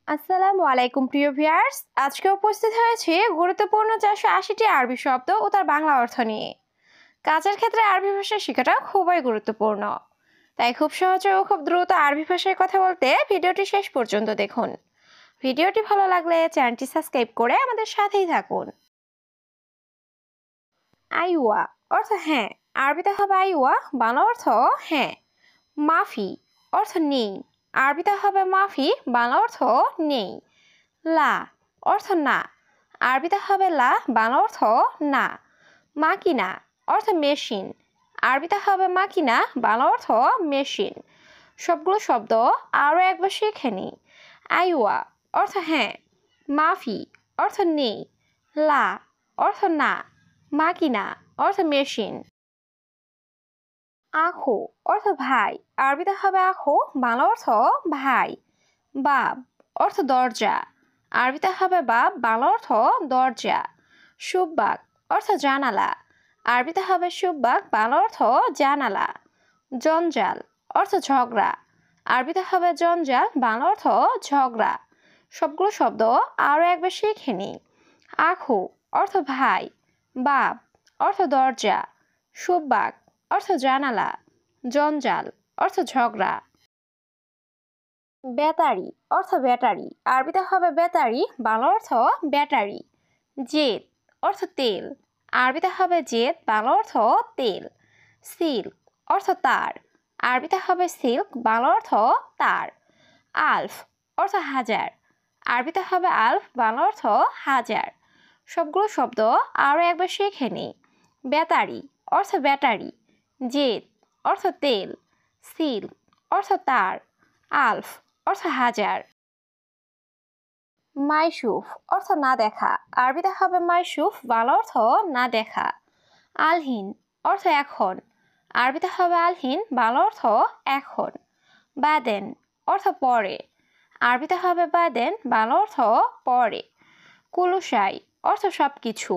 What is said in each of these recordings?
আসসালামু আলাইকুম প্রিয় ভিউয়ার্স, আজকে উপস্থিত হয়েছে গুরুত্বপূর্ণ 480টি আরবি শব্দ ও তার বাংলা অর্থ নিয়ে। কাজের ক্ষেত্রে আরবি ভাষা শেখাটা খুবই গুরুত্বপূর্ণ, তাই খুব সহজে ও খুব দ্রুত আরবি ভাষায় কথা বলতে ভিডিওটি শেষ পর্যন্ত দেখুন। ভিডিওটি ভালো লাগলে চ্যানেলটি সাবস্ক্রাইব করে আমাদের সাথেই থাকুন। আইওয়া অর্থ হ্যাঁ, আরবিতে হবে আইওয়া, বাংলা অর্থ হ্যাঁ। মাফি অর্থ নেই, আরবিতে হবে মাফি, বাংলা অর্থ নেই। লা অর্থ না, আরবিতে হবে লা, বাংলা অর্থ না। মাকিনা অর্থ মেশিন, আরবিতে হবে মাকিনা, বাংলা অর্থ মেশিন। সবগুলো শব্দ আরও একবার শিখে নিই। আইওয়া অর্থ হ্যাঁ, মাফি অর্থ নেই, লা অর্থ না, মাকিনা অর্থ মেশিন। আখো অর্থ ভাই, আরবিতে হবে আখো, বাংলা অর্থ ভাই। বাব অর্থ দরজা, আরবিতে হবে বাব, বাংলা অর্থ দরজা। সুব্বাক অর্থ জানালা, আরবিতে হবে সুব্বাক, বাংলা অর্থ জানালা। জঞ্জাল অর্থ ঝগড়া, আরবিতে হবে জঞ্জাল, বাংলা অর্থ ঝগড়া। সবগুলো শব্দ আরও একবার শিখে নিই। আখু অর্থ ভাই, বাব অর্থ দরজা, সুব্বাক অর্থ জানালা, জঞ্জাল অর্থ ঝগড়া। ব্যাটারি অর্থ ব্যাটারি, আরবিতে হবে ব্যাটারি, বাংলা অর্থ ব্যাটারি। জেদ অর্থ তেল, আরবিতে হবে জেদ, বাংলা অর্থ তেল। সিল্ক অর্থ তার, আরবিতে হবে সিল্ক, বাংলা অর্থ তার। আলফ অর্থ হাজার, আরবিতে হবে আলফ, বাংলা অর্থ হাজার। সবগুলো শব্দ আরও একবার শিখে নিই। ব্যাটারি অর্থ ব্যাটারি, জেদ অর্থ তেল, সিল্ক অর্থ তার, আলফ অর্থ হাজার। মাইশুফ অর্থ না দেখা, আরবিতে হবে মাইশুফ, বাংলা অর্থ না দেখা। আলহিন অর্থ এখন, আরবিতে হবে আলহিন, বাংলা অর্থ এখন। বাদেন অর্থ পরে, আরবিতে হবে বাদেন, বাংলা অর্থ পরে। কুলুসাই অর্থ সব কিছু,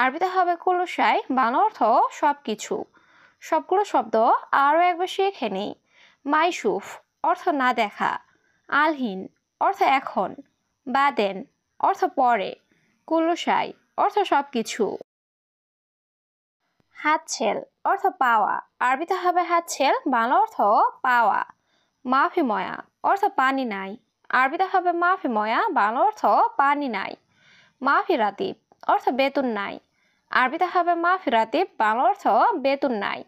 আরবিতে হবে কুলুসাই, বাংলা অর্থ সব কিছু। সবগুলো শব্দ আরও একবার শিখে নিই। মাইশুফ অর্থ না দেখা, আলহিন অর্থ এখন, বাদেন অর্থ পরে, কুলুসাই অর্থ সব কিছু। হাতছেল অর্থ পাওয়া, আরবিতে হবে হাতছেল, বাংলা অর্থ পাওয়া। মাফি ময়া অর্থ পানি নাই, আরবিতে হবে মাফি ময়া, বাংলা অর্থ পানি নাই। মাফি রাতিব অর্থ বেতন নাই, আরবিতে হবে মাফি রাতিব, বাংলা অর্থ বেতন নাই।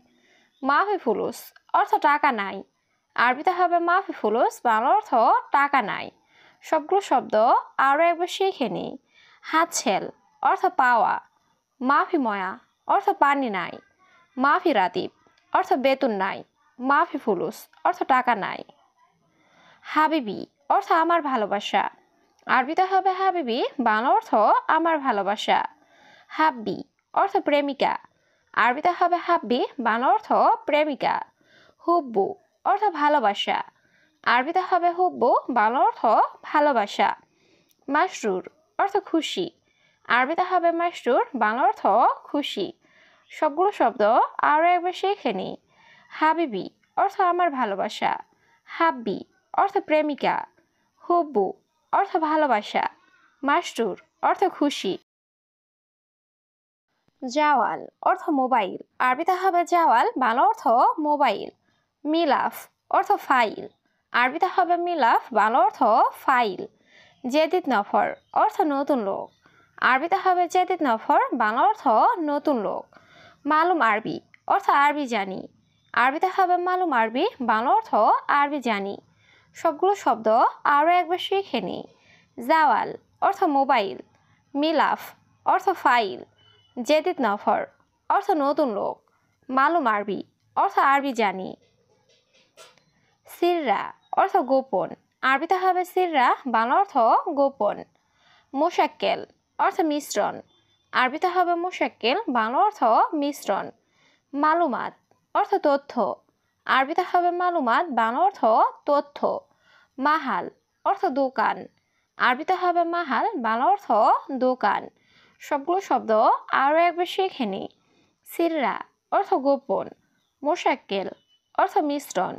মাফি ফুলুস অর্থ টাকা নাই, আরবিতে হবে মাফি ফুলুস, বাংলা অর্থ টাকা নাই। সবগুলো শব্দ আরও একবার শিখে নিই। হাতছেল অর্থ পাওয়া, মাফি ময়া অর্থ পানি নাই, মাফি রাতিব অর্থ বেতন নাই, মাফি ফুলুস অর্থ টাকা নাই। হাবিবি অর্থ আমার ভালোবাসা, আরবিতে হবে হাবিবি, বাংলা অর্থ আমার ভালোবাসা। হাব্বি অর্থ প্রেমিকা, আরবিতে হবে হাব্বি, বাংলা অর্থ প্রেমিকা। হুব্বু অর্থ ভালোবাসা, আরবিতে হবে হুব্বু, বাংলা অর্থ ভালোবাসা। মাসরুর অর্থ খুশি, আরবিতে হবে মাসরুর, বাংলা অর্থ খুশি। সবগুলো শব্দ আরও একবার শিখে নিই। হাবিবি অর্থ আমার ভালোবাসা, হাব্বি অর্থ প্রেমিকা, হুব্বু অর্থ ভালোবাসা, মাসরুর অর্থ খুশি। জাওয়াল অর্থ মোবাইল, আরবিতে হবে জাওয়াল, বাংলা অর্থ মোবাইল। মিলাফ অর্থ ফাইল, আরবিতে হবে মিলাফ, বাংলা অর্থ ফাইল। জেদিদ নফর অর্থ নতুন লোক, আরবিতে হবে জেদিদ নফর, বাংলা অর্থ নতুন লোক। মালুম আরবি অর্থ আরবি জানি, আরবিতে হবে মালুম আরবি, বাংলা অর্থ আরবি জানি। সবগুলো শব্দ আরও একবার শিখে নিই। জাওয়াল অর্থ মোবাইল, মিলাফ অর্থ ফাইল, জেদিদ নফর অর্থ নতুন লোক, মালুম আরবি অর্থ আরবি জানি। সিররা অর্থ গোপন, আরবিতে হবে সিররা, বাংলা অর্থ গোপন। মোশাক্কেল অর্থ মিশ্রণ, আরবিতে হবে মোশাক্কেল, বাংলা অর্থ মিশ্রণ। মালুমাত অর্থ তথ্য, আরবিতে হবে মালুমাত, বাংলা অর্থ তথ্য। মাহাল অর্থ দোকান, আরবিতে হবে মাহাল, বাংলা অর্থ দোকান। সবগুলো শব্দ আরও একবার শিখে নিই। সিররা অর্থ গোপন, মোশাক্কেল অর্থ মিশ্রণ,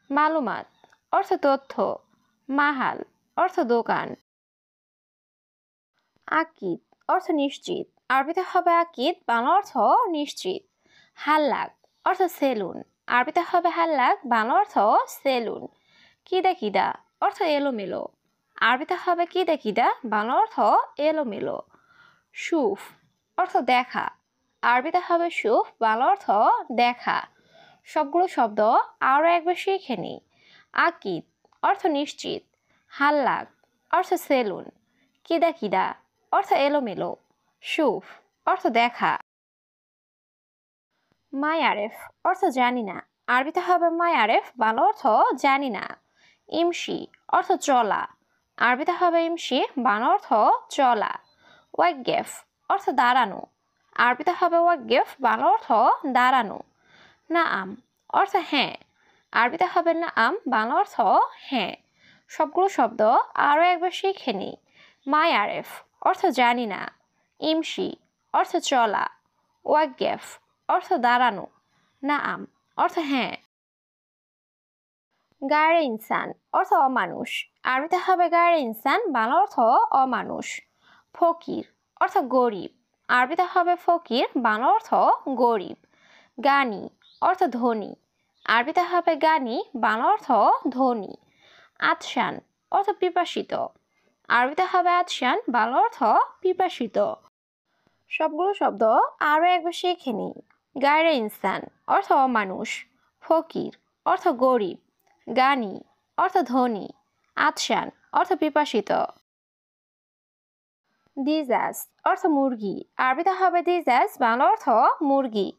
মালুমাত অর্থ তথ্য, মাহাল অর্থ দোকান। আকিদ অর্থ নিশ্চিত, আরবিতে হবে আকিদ, বাংলা অর্থ নিশ্চিত। হাল্লাক অর্থ সেলুন, আরবিতে হবে হাল্লাক, বাংলা অর্থ সেলুন। কিদা কিদা অর্থ এলোমেলো, আরবিতে হবে কিদা কিদা, বাংলা অর্থ এলোমেলো। সুফ অর্থ দেখা, আরবিতে হবে সুফ, বাংলা অর্থ দেখা। সবগুলো শব্দ আরও একবার শিখে নিই। আকিদ অর্থ নিশ্চিত, হাল্লাক অর্থ সেলুন, কিদা কিদা অর্থ এলোমেলো, সুফ অর্থ দেখা। মায়ারেফ অর্থ জানি না, আরবিতে হবে মায়ারেফ, বাংলা অর্থ জানি না। ইমশি অর্থ চলা, আরবিতে হবে ইমশি, বাংলা অর্থ চলা। ওয়াকগেফ অর্থ দাঁড়ানো, আরবিতে হবে ওয়াকগেফ, বাংলা অর্থ দাঁড়ানো। নাআম অর্থ হ্যাঁ, আরবিতে হবে নাআম, বাংলা অর্থ হ্যাঁ। সবগুলো শব্দ আরও একবার শিখে নিই। মায়ারেফ অর্থ জানি না, ইমশি অর্থ চলা, ওয়াকগেফ অর্থ দাঁড়ানো, নাআম অর্থ হ্যাঁ। গায়রে ইনসান অর্থ অমানুষ, আরবিতে হবে গায়রে ইনসান, বাংলা অর্থ অমানুষ। ফকির অর্থ গরিব, আরবিতে হবে ফকির, বাংলা অর্থ গরিব। গানি অর্থ ধনী, আরবিতে হবে গানি, বাংলা অর্থ ধনী। আতশান অর্থ পিপাসিত, আরবিতে হবে আতশান, বাংলা অর্থ পিপাসিত। সবগুলো শব্দ আরও একবার শিখে নিই। গায়রে ইনসান অর্থ অমানুষ, ফকির অর্থ গরিব, গানি অর্থ ধনী, আতশান অর্থ পিপাসিত। দিজাজ অর্থ মুরগি, আরবিতে হবে দিজাজ, বাংলা অর্থ মুরগি।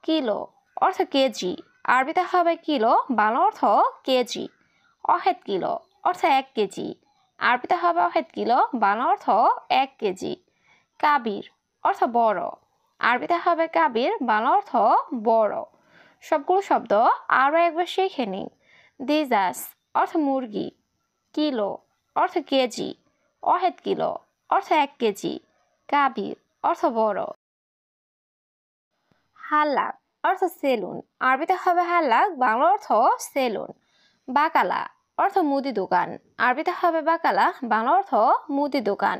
কিলো অর্থ কেজি, আরবিতে হবে কিলো, বাংলা অর্থ কেজি। অহেদ কিলো অর্থ 1 কেজি, আরবিতে হবে অহেদ কিলো, বাংলা অর্থ 1 কেজি। কাবির অর্থ বড়, আরবিতে হবে কাবির, বাংলা অর্থ বড়। সবগুলো শব্দ আরও একবার শিখে নিই। দিজাজ অর্থ মুরগি, কিলো অর্থ কেজি, অহেদ কিলো অর্থ 1 কেজি, কাবির অর্থ বড়। হাল্লাক অর্থ সেলুন, আরবিতে হবে হাল্লাক, বাংলা অর্থ সেলুন। বাকালা অর্থ মুদি দোকান, আরবিতে হবে বাকালা, বাংলা অর্থ মুদি দোকান।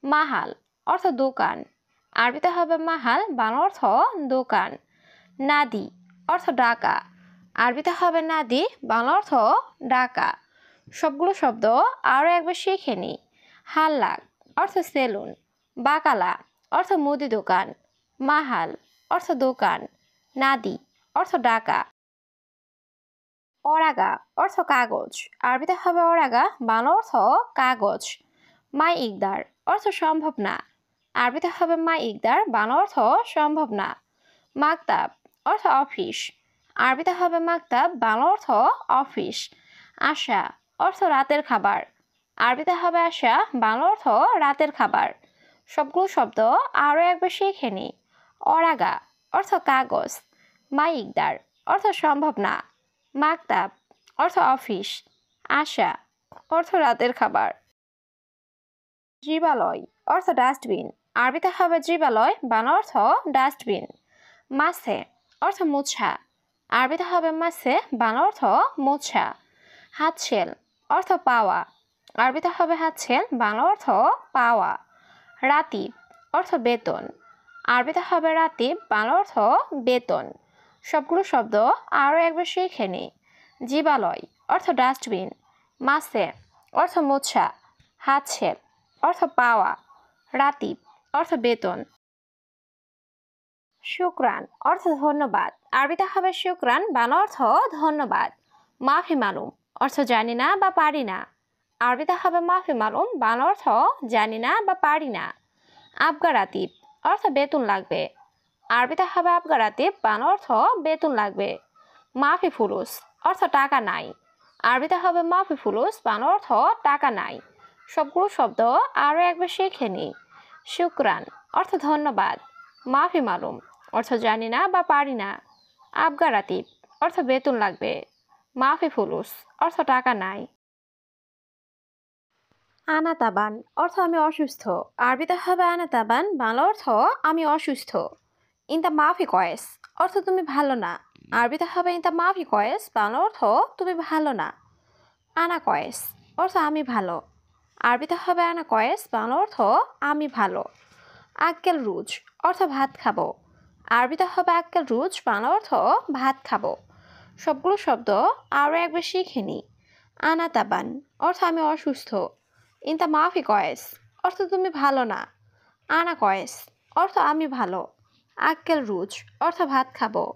মাহাল অর্থ দোকান, আরবিতে হবে মাহাল, বাংলা অর্থ দোকান। নাদি অর্থ ডাকা, আরবিতে হবে নাদি, বাংলা অর্থ ডাকা। সবগুলো শব্দ আরও একবার শিখে নিই। হাল্লাক অর্থ সেলুন, বাকালা অর্থ মুদি দোকান, মাহাল অর্থ দোকান, নাদি অর্থ ডাকা। অরাগা অর্থ কাগজ, আরবিতে হবে অরাগা, বাংলা অর্থ কাগজ। মাই ইকদার অর্থ সম্ভব না, আরবিতে হবে মাই ইকদার, বাংলা অর্থ সম্ভব না। মাকতাব অর্থ অফিস, আরবিতে হবে মাকতাব, বাংলা অর্থ অফিস। আশা অর্থ রাতের খাবার, আরবিতে হবে আশা, বাংলা অর্থ রাতের খাবার। সবগুলো শব্দ আরও একবার শিখে নিই। অরাগা অর্থ কাগজ, মাই ইকদার অর্থ সম্ভব না, মাকতাব অর্থ অফিস, আশা অর্থ রাতের খাবার। জীবালয় অর্থ ডাস্টবিন, আরবিতে হবে জীবালয়, বাংলা অর্থ ডাস্টবিন। মাছে অর্থ মোছা, আরবিতে হবে মাছে, বাংলা অর্থ মোছা। হাতশেল অর্থ পাওয়া, আরবিতে হবে হাতশেল, বাংলা অর্থ পাওয়া। রাতিব অর্থ বেতন, আরবিতে হবে রাতিব, বাংলা অর্থ বেতন। সবগুলো শব্দ আরও একবার শিখে নিই। জীবালয় অর্থ ডাস্টবিন, মাছে অর্থ মোছা, হাতশেল অর্থ পাওয়া, রাতিব অর্থ বেতন। শুকরান অর্থ ধন্যবাদ, আরবিতে হবে শুকরান, বাংলা অর্থ ধন্যবাদ। মাফি মালুম অর্থ জানি না বা পারি না, আরবিতে হবে মাফি মালুম, বাংলা অর্থ জানি না বা পারি না। আবগা রাতিব অর্থ বেতন লাগবে, আরবিতে হবে আবগা রাতিব, বাংলা অর্থ বেতন লাগবে। মাফি ফুলুস অর্থ টাকা নাই, আরবিতে হবে মাফি ফুলুস, বাংলা অর্থ টাকা নাই। সবগুলো শব্দ আরও একবার শিখে নিই। শুকরান অর্থ ধন্যবাদ, মাফি মালুম অর্থ জানি না বা পারি না, আবগা রাতিব অর্থ বেতন লাগবে, মাফি ফুলুস অর্থ টাকা নাই। আনাতাবান অর্থ আমি অসুস্থ, আরবিতে হবে আনাতাবান, বাংলা অর্থ আমি অসুস্থ। ইনতা মাফি কয়েস অর্থ তুমি ভালো না, আরবিতে হবে ইনতা মাফি কয়েস, বাংলা অর্থ তুমি ভালো না। আনা কয়েস অর্থ আমি ভালো, আরবিতে হবে আনা কয়েস, বাংলা অর্থ আমি ভালো। আক্কেল রুজ অর্থ ভাত খাবো। আরবিতে হবে আক্কেল রুজ, বাংলা অর্থ ভাত খাবো। সবগুলো শব্দ আরও একবার শিখে নিই। আনা তাবান অর্থ আমি অসুস্থ। ইনতা মাফি কয়েস অর্থ তুমি ভালো না। আনা কয়েস অর্থ আমি ভালো। আক্কেল রুজ অর্থ ভাত খাবো।